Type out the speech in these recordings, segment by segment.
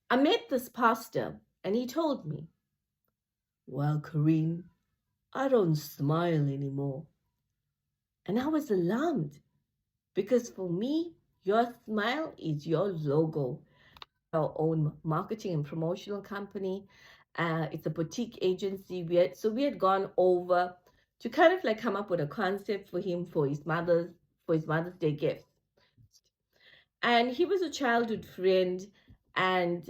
I met this pastor and he told me, "Well, Corinne, I don't smile anymore." And I was alarmed because for me, your smile is your logo. Our own marketing and promotional company. It's a boutique agency. We had gone over to kind of like come up with a concept for him for his Mother's Day gift. And he was a childhood friend, and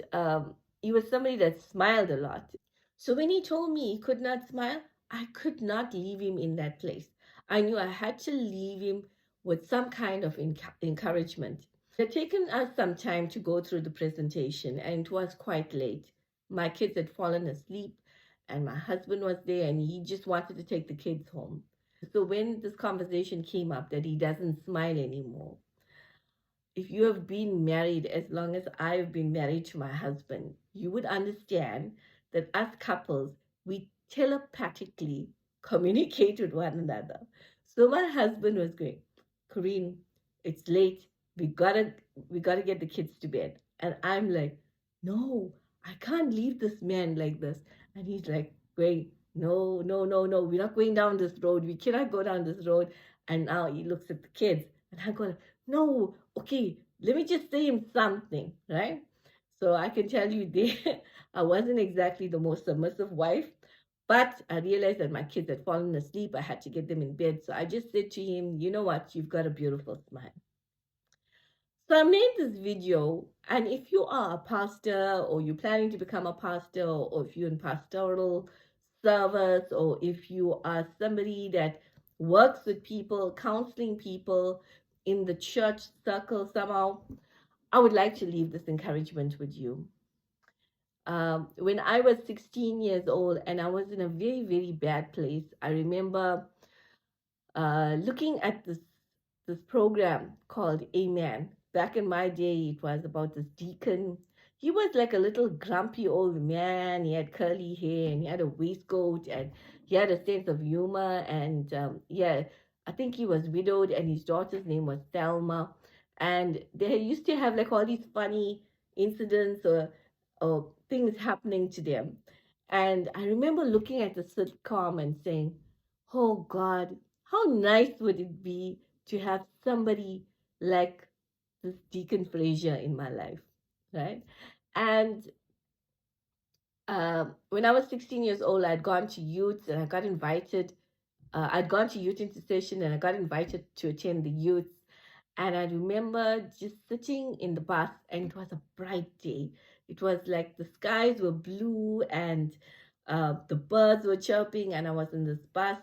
he was somebody that smiled a lot. So when he told me he could not smile, I could not leave him in that place. I knew I had to leave him with some kind of encouragement. It had taken us some time to go through the presentation, and it was quite late. My kids had fallen asleep, and my husband was there, and he just wanted to take the kids home. So when this conversation came up that he doesn't smile anymore, if you have been married as long as I've been married to my husband, you would understand that us couples, we telepathically communicate with one another. So my husband was going, "Corinne, it's late. We gotta we gotta get the kids to bed." And I'm like, "No, I can't leave this man like this." And he's like, "Wait, no, no, no, no, we're not going down this road. We cannot go down this road." And now he looks at the kids, and I'm going, "No, okay, let me just say him something," right? So I can tell you there, I wasn't exactly the most submissive wife, but I realized that my kids had fallen asleep. I had to get them in bed. So I just said to him, "You know what? You've got a beautiful smile." So I made this video, and if you are a pastor or you're planning to become a pastor, or if you're in pastoral service, or if you are somebody that works with people, counseling people in the church circle somehow, I would like to leave this encouragement with you. When I was 16 years old and I was in a very, very bad place, I remember looking at this program called Amen. Back in my day, it was about this deacon. He was like a little grumpy old man. He had curly hair and he had a waistcoat and he had a sense of humor. And yeah, I think he was widowed and his daughter's name was Thelma. And they used to have like all these funny incidents or things happening to them. And I remember looking at the sitcom and saying, "Oh God, how nice would it be to have somebody like this Deacon Frazier in my life," right? And when I was 16 years old, I'd gone to youth and I got invited. I'd gone to youth intercession and I got invited to attend the youth. And I remember just sitting in the bus, and it was a bright day. It was like the skies were blue and the birds were chirping, and I was in this bus.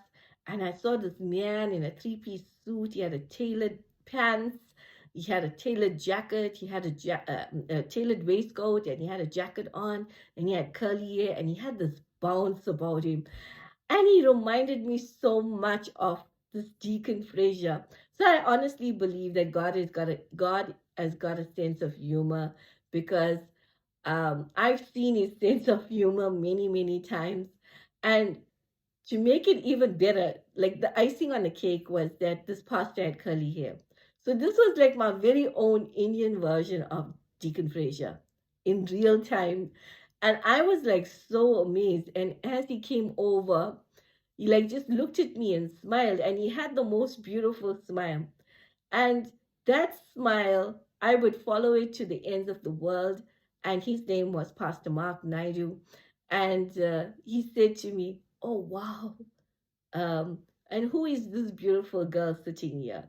And I saw this man in a three-piece suit. He had a tailored pants, he had a tailored jacket, he had a tailored waistcoat, and he had a jacket on, and he had curly hair, and he had this bounce about him. And he reminded me so much of this Deacon Frazier. So I honestly believe that God has got a sense of humor, because I've seen his sense of humor many, many times. And to make it even better, like the icing on the cake was that this pastor had curly hair. So this was like my very own Indian version of Deacon Frazier in real time. And I was like so amazed. And as he came over, he like just looked at me and smiled, and he had the most beautiful smile. And that smile, I would follow it to the ends of the world. And his name was Pastor Mark Naidoo. And he said to me, "Oh, wow. Um, and who is this beautiful girl sitting here?"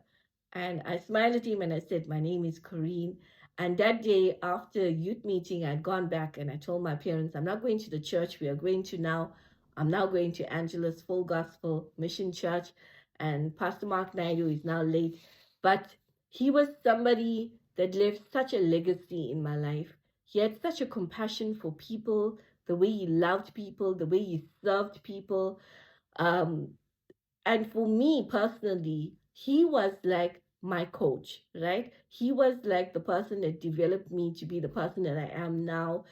And I smiled at him and I said, "My name is Corinne." And that day after youth meeting, I'd gone back and I told my parents, "I'm not going to the church we are going to now. I'm now going to Angela's Full Gospel Mission Church." And Pastor Mark Naidoo is now late, but he was somebody that left such a legacy in my life. He had such a compassion for people, the way he loved people, the way he served people. Um, and for me personally, he was like my coach, right? He was like the person that developed me to be the person that I am now.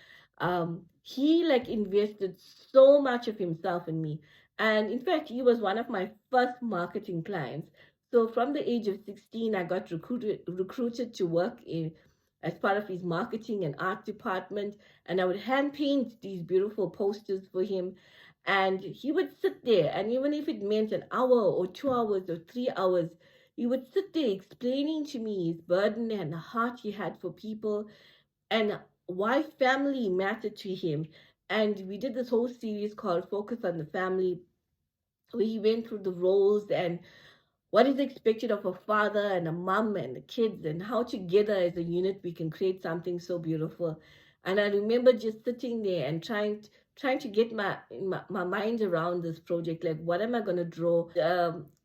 He like invested so much of himself in me. And in fact, he was one of my first marketing clients. So from the age of 16, I got recruited to work as part of his marketing and art department, and I would hand paint these beautiful posters for him. And he would sit there, and even if it meant an hour or 2 hours or 3 hours, he would sit there explaining to me his burden and the heart he had for people and why family mattered to him. And we did this whole series called Focus on the Family, where he went through the roles and what is expected of a father and a mom and the kids, and how together as a unit we can create something so beautiful. And I remember just sitting there and trying to get my mind around this project, like what am I going to draw.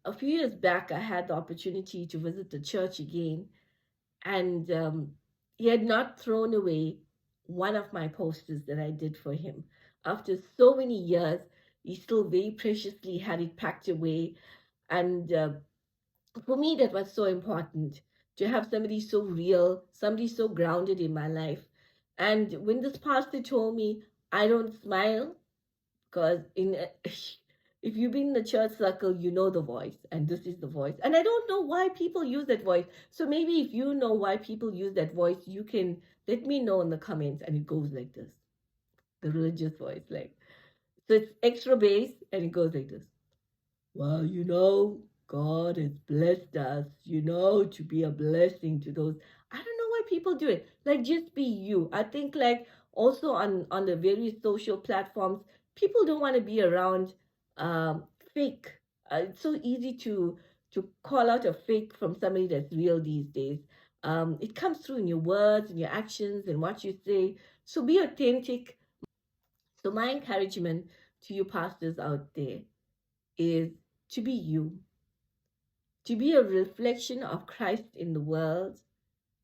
A few years back I had the opportunity to visit the church again, and he had not thrown away one of my posters that I did for him. After so many years, he still very preciously had it packed away. And for me, that was so important to have somebody so real, somebody so grounded in my life. And when this pastor told me, I don't smile, because if you've been in the church circle, you know the voice, and this is the voice. And I don't know why people use that voice. So maybe if you know why people use that voice, you can let me know in the comments. And it goes like this, the religious voice, like, so it's extra bass, and it goes like this. Well, God has blessed us, to be a blessing to those. I don't know why people do it. Like, just be you. I think, like, also on the various social platforms, people don't want to be around fake. It's so easy to call out a fake from somebody that's real these days. It comes through in your words and your actions and what you say. So be authentic. So my encouragement to you pastors out there is to be you, to be a reflection of Christ in the world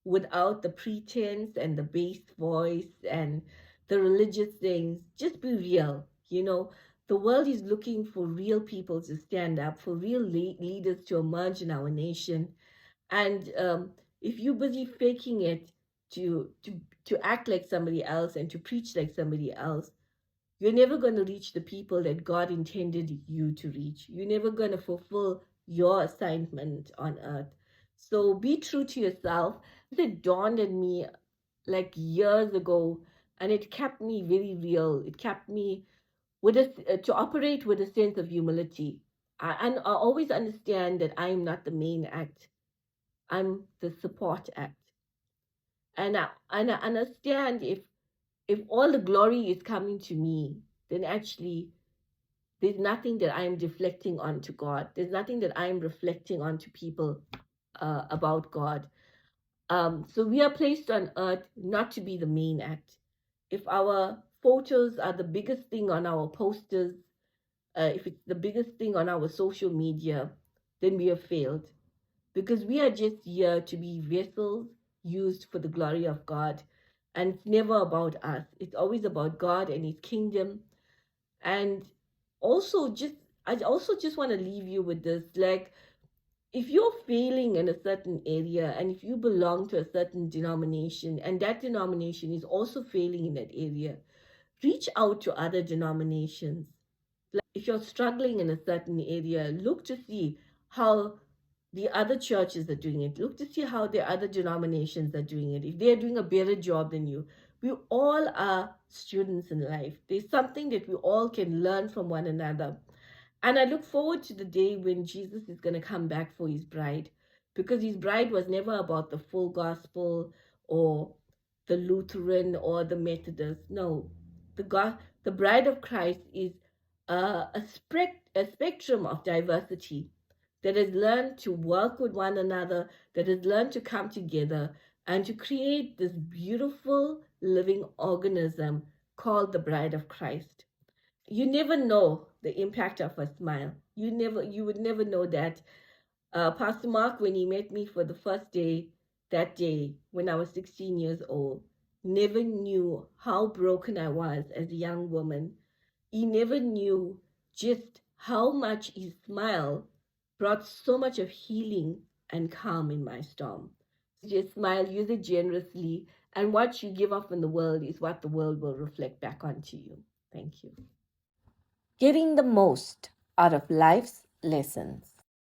without the pretense and the bass voice and the religious things. Just be real. The world is looking for real people to stand up, for real leaders to emerge in our nation. And if you're busy faking it to act like somebody else and to preach like somebody else, you're never going to reach the people that God intended you to reach. You're never going to fulfill your assignment on earth. So be true to yourself. It dawned on me like years ago, and it kept me very real. It kept me to operate with a sense of humility. And I always understand that I'm not the main act. I'm the support act. And I understand if all the glory is coming to me, then actually there's nothing that I'm deflecting onto God. There's nothing that I'm reflecting onto people about God. So we are placed on earth not to be the main act. If our photos are the biggest thing on our posters, if it's the biggest thing on our social media, then we have failed. Because we are just here to be vessels used for the glory of God. And it's never about us. It's always about God and his kingdom. And I also just want to leave you with this, like, if you're failing in a certain area and if you belong to a certain denomination and that denomination is also failing in that area, reach out to other denominations. Like, if you're struggling in a certain area, look to see how the other churches are doing it. Look to see how the other denominations are doing it. If they're doing a better job than you, we all are students in life. There's something that we all can learn from one another. And I look forward to the day when Jesus is going to come back for his bride, because his bride was never about the full gospel or the Lutheran or the Methodist. No, the bride of Christ is a spectrum of diversity that has learned to work with one another, that has learned to come together and to create this beautiful living organism called the bride of Christ. You never know the impact of a smile. You would never know that. Pastor Mark, when he met me for the first day, that day when I was 16 years old, never knew how broken I was as a young woman. He never knew just how much his smile brought so much of healing and calm in my storm. Just smile, use it generously, and what you give off in the world is what the world will reflect back onto you. Thank you. Getting the most out of life's lessons.